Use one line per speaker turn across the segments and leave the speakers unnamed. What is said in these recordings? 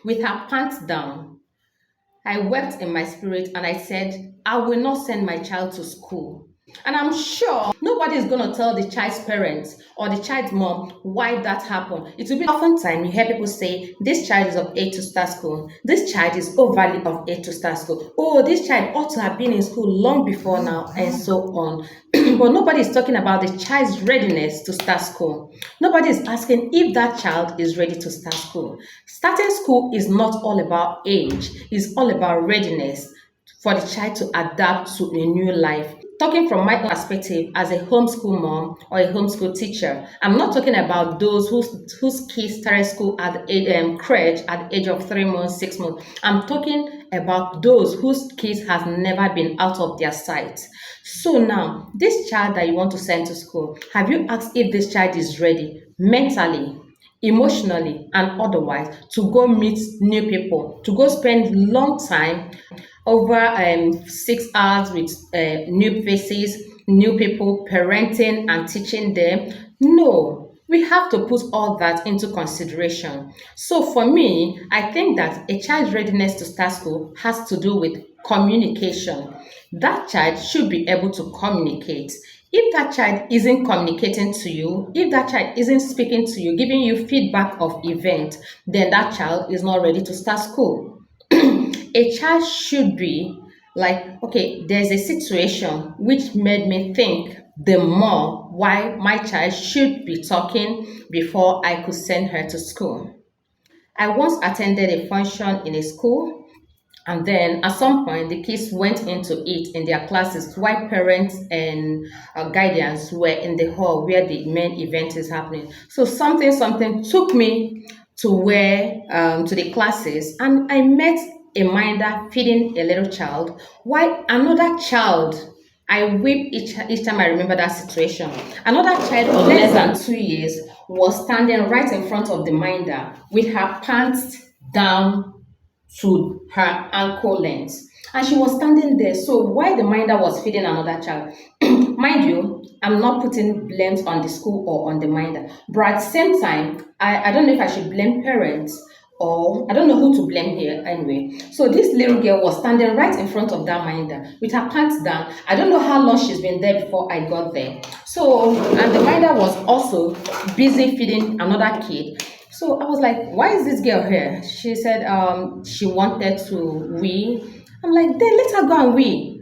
With her pants down, I wept in my spirit and I said, I will not send my child to school. And I'm sure nobody is going to tell the child's parents or the child's mom why that happened. It will be oftentimes you hear people say, this child is of age to start school. This child is overly of age to start school. Oh, this child ought to have been in school long before now, and so on. But nobody is talking about the child's readiness to start school. Nobody is asking if that child is ready to start school. Starting school is not all about age, it's all about readiness for the child to adapt to a new life. Talking from my perspective as a homeschool mom or a homeschool teacher, I'm not talking about those whose kids started school at the crèche at the age of 3 months, 6 months. I'm talking about those whose kids has never been out of their sight. So now, this child that you want to send to school, have you asked if this child is ready mentally, emotionally, and otherwise to go meet new people, to go spend long time over 6 hours with new faces, new people, parenting and teaching them? No, we have to put all that into consideration. So for me, I think that a child's readiness to start school has to do with communication. That child should be able to communicate. If that child isn't communicating to you, if that child isn't speaking to you, giving you feedback of event, then that child is not ready to start school. A child should be like, okay, there's a situation which made me think the more why my child should be talking before I could send her to school. I once attended a function in a school, and then at some point the kids went into it in their classes while parents and guardians were in the hall where the main event is happening. So something took me to where to the classes, and I met a minder feeding a little child while another child, I weep each time I remember that situation. Another child of less than 2 years was standing right in front of the minder with her pants down to her ankle length. And she was standing there. So while the minder was feeding another child, mind you, I'm not putting blames on the school or on the minder. But at the same time, I don't know if I should blame parents or I don't know who to blame here anyway. So this little girl was standing right in front of that minder with her pants down. I don't know how long she's been there before I got there. So, and the minder was also busy feeding another kid. So I was like, why is this girl here? She said she wanted to wee. I'm like, then let her go and wee.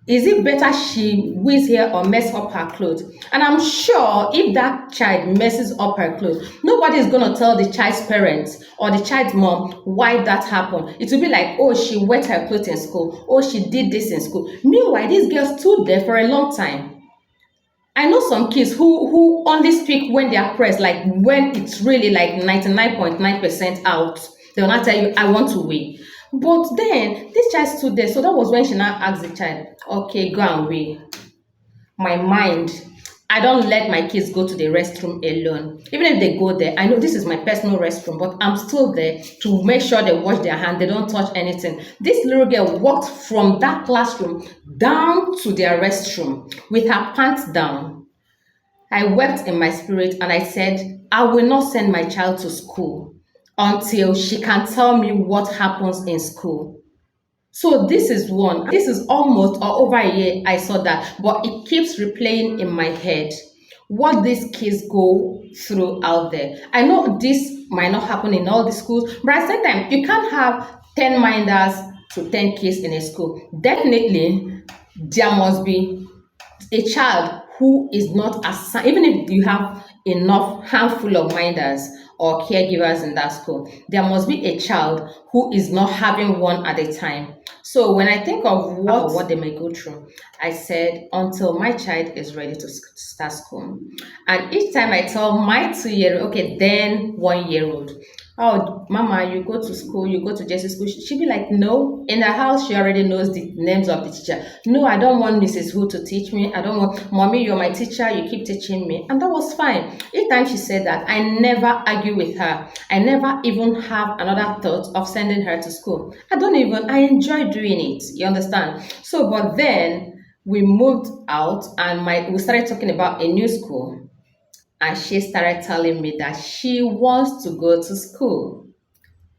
Is it better she wees here or mess up her clothes? And I'm sure if that child messes up her clothes, nobody is going to tell the child's parents or the child's mom why that happened. It will be like, oh, she wet her clothes in school. Oh, she did this in school. Meanwhile, this girl stood there for a long time. I know some kids who only speak when they are pressed, like when it's really like 99.9% out. They will not tell you, I want to wee. But then this child stood there. So that was when she now asked the child, okay, go and wee. My mind, I don't let my kids go to the restroom alone. Even if they go there, I know this is my personal restroom, but I'm still there to make sure they wash their hands, they don't touch anything. This little girl walked from that classroom down to their restroom with her pants down. I wept in my spirit and I said, I will not send my child to school until she can tell me what happens in school. So this is one. This is almost or over a year I saw that, but it keeps replaying in my head what these kids go through out there. I know this might not happen in all the schools, but at the same time, you can't have 10 minders to 10 kids in a school. Definitely, there must be a child who is not assigned, even if you have enough handful of minders or caregivers in that school, there must be a child who is not having one at a time. So when I think of what they may go through, I said, until my child is ready to start school. And each time I tell my 2 year old, okay, then 1 year old, oh, mama, you go to school, you go to Jesse's school. She'd be like, no. In the house, she already knows the names of the teacher. No, I don't want Mrs. Who to teach me. I don't want, mommy, you're my teacher. You keep teaching me. And that was fine. Each time she said that, I never argue with her. I never even have another thought of sending her to school. I enjoy doing it. You understand? So, but then we moved out and we started talking about a new school. And she started telling me that she wants to go to school.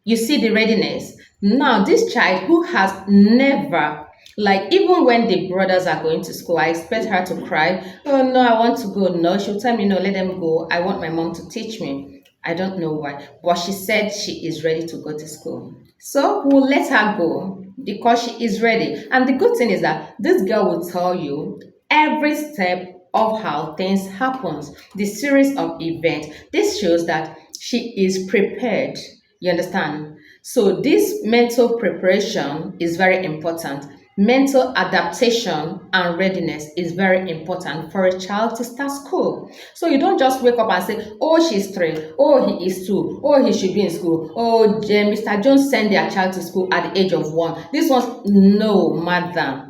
You see the readiness. Now, this child who has never, like, even when the brothers are going to school, I expect her to cry. Oh, no, I want to go. No, she'll tell me, no, let them go. I want my mom to teach me. I don't know why, but she said she is ready to go to school. So we'll let her go because she is ready. And the good thing is that this girl will tell you every step of how things happens, the series of events. This shows that she is prepared. You understand? So this mental preparation is very important. Mental adaptation and readiness is very important for a child to start school. So you don't just wake up and say, oh, she's 3, oh, he is 2, oh, he should be in school, oh, Mr. Jones sent their child to school at the age of 1. This one's no, madam.